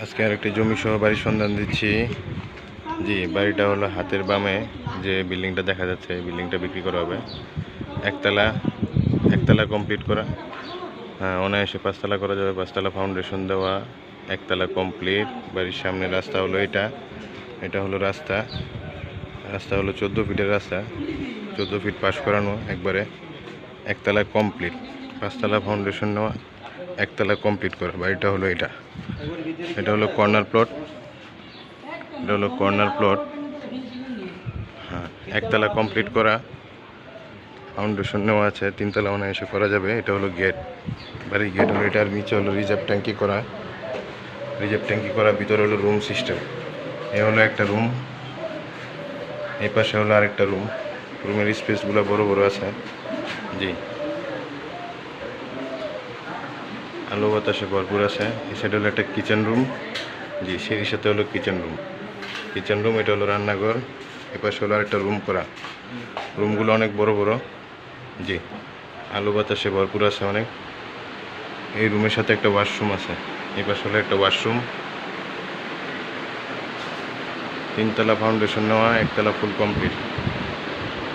আজকে আরেকটি জমি সহ বাড়ির সন্ধান দিচ্ছি। জি, বাড়িটা হলো হাতের বামে যে বিল্ডিংটা দেখা যাচ্ছে, এই বিল্ডিংটা বিক্রি করা হবে। একতলা কমপ্লিট করা, হ্যাঁ অনায়াসে 5 তলা করা যাবে। 5 তলা ফাউন্ডেশন দেওয়া, একতলা কমপ্লিট। বাড়ির সামনে রাস্তা হলো এটা হলো রাস্তা হলো 14 ফিটের রাস্তা, 14 ফিট পাশ করানো একবারে। একতলা কমপ্লিট, 5 তলা ফাউন্ডেশন নেওয়া, একতলা কমপ্লিট করা। বাড়িটা হলো এটা হলো কর্নার প্লট, হ্যাঁ একতলা কমপ্লিট করা, ফাউন্ডেশন নেওয়া আছে। 3 তলা অনায়াসে করা যাবে। এটা হলো গেট, বাড়ির গেট হলো এটার নিচে হলো রিজার্ভ ট্যাঙ্কি করা, ভিতরে হলো রুম সিস্টেম। এ হলো একটা রুম, এই পাশে হলো আরেকটা রুম। রুমের স্পেসগুলো বড় বড় আছে। জি, আলো বাতাসে ভরপুর আছে। এই সাইড হলো একটা কিচেন রুম। জি, সিঁড়ির সাথে হলো কিচেন রুম। এটা হলো রান্নাঘর। এ পাশে হলো আরেকটা রুম করা। রুমগুলো অনেক বড় বড়। জি, আলো বাতাসে ভরপুর আছে অনেক। এই রুমের সাথে একটা ওয়াশরুম আছে। এই পাশে হলো একটা ওয়াশরুম। 3 তলা ফাউন্ডেশন নেওয়া, একতলা ফুল কমপ্লিট।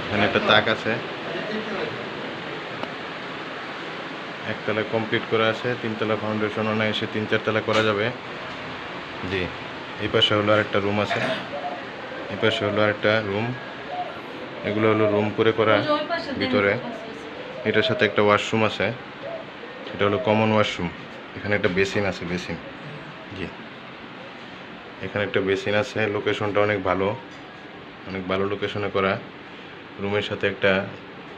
এখানে একটা তাক আছে। একতলা কমপ্লিট করা আছে। 3 তলা ফাউন্ডেশন অনায়াসে 3-4 তলা করা যাবে। জি, এই পাশে হলো আরেকটা রুম আছে। এই পাশে হলো আরেকটা রুম। এগুলো হলো রুম করে করা ভিতরে। এটার সাথে একটা ওয়াশরুম আছে। এটা হলো কমন ওয়াশরুম। এখানে একটা বেসিন আছে। জি, এখানে একটা বেসিন আছে। লোকেশনটা অনেক ভালো লোকেশনে করা। রুমের সাথে একটা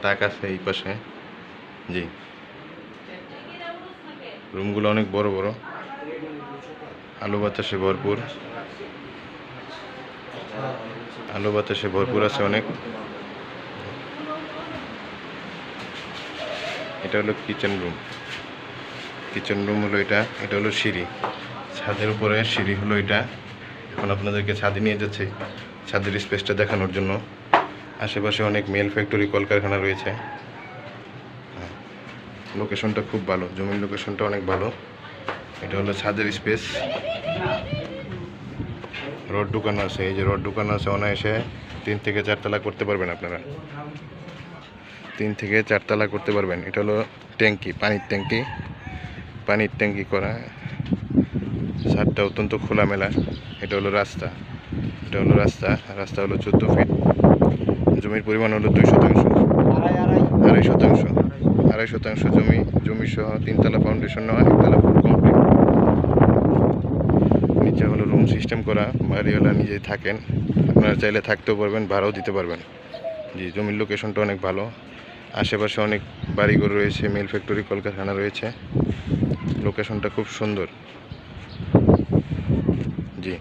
তাক আছে এই পাশে। জি, রুমগুলো অনেক বড় বড়, আলো বাতাসে ভরপুর আছে অনেক। এটা হলো কিচেন রুম হলো এটা হলো সিঁড়ি, ছাদের উপরে সিঁড়ি হলো এটা। এখন আপনাদেরকে ছাদে নিয়ে যাচ্ছি, ছাদের স্পেসটা দেখানোর জন্য। আশেপাশে অনেক মেল ফ্যাক্টরি, কলকারখানা রয়েছে। লোকেশনটা খুব ভালো, জমির লোকেশনটা অনেক ভালো। এটা হলো ছাদের স্পেস। রড ঢুকানো আছে, এই যে রড ঢুকানো আছে। অনায়াসে 3 থেকে 4 তলা করতে পারবেন আপনারা। 3 থেকে 4 তলা করতে পারবেন। এটা হলো ট্যাঙ্কি, পানির ট্যাঙ্কি করা। ছাদটা অত্যন্ত খোলামেলা। এটা হলো রাস্তা হলো 14 ফিট। জমির পরিমাণ হলো 2 শতাংশ, আড়াই শতাংশ জমি সহ 3 তলা ফাউন্ডেশন নেওয়া, 1 তলা ফুল কমপ্লিট। নিচে হলো রুম সিস্টেম করা। বাড়িওয়ালা নিজেই থাকেন, আপনারা চাইলে থাকতেও পারবেন, ভাড়াও দিতে পারবেন। জি, জমির লোকেশনটা অনেক ভালো। আশেপাশে অনেক বাড়িঘর রয়েছে, মিল ফ্যাক্টরি, কলকারখানা রয়েছে। লোকেশনটা খুব সুন্দর। জি,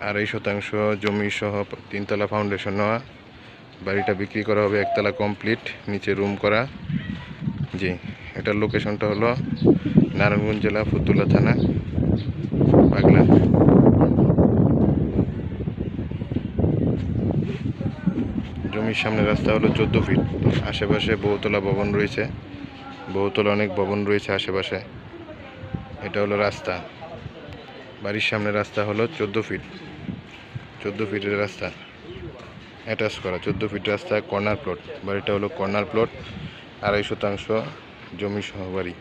2.5 শতাংশ জমি সহ 3 তলা ফাউন্ডেশন নেওয়া। বাড়িটা বিক্রি করা হবে, 1 তলা কমপ্লিট, নিচে রুম করা। জি, এটার লোকেশনটা হলো নারায়ণগঞ্জ জেলা, ফতুল্লা থানা, পাগলা। জমির সামনে রাস্তা হলো 14 ফিট। আশেপাশে বহুতলা অনেক ভবন রয়েছে আশেপাশে। এটা হলো রাস্তা। বাড়ির সামনে রাস্তা হলো 14 ফিটের রাস্তা, অ্যাটাচ করা 14 ফিট রাস্তা, কর্নার প্লট। বাড়িটা হলো কর্নার প্লট, 2.5 শতাংশ জমি সহ বাড়ি।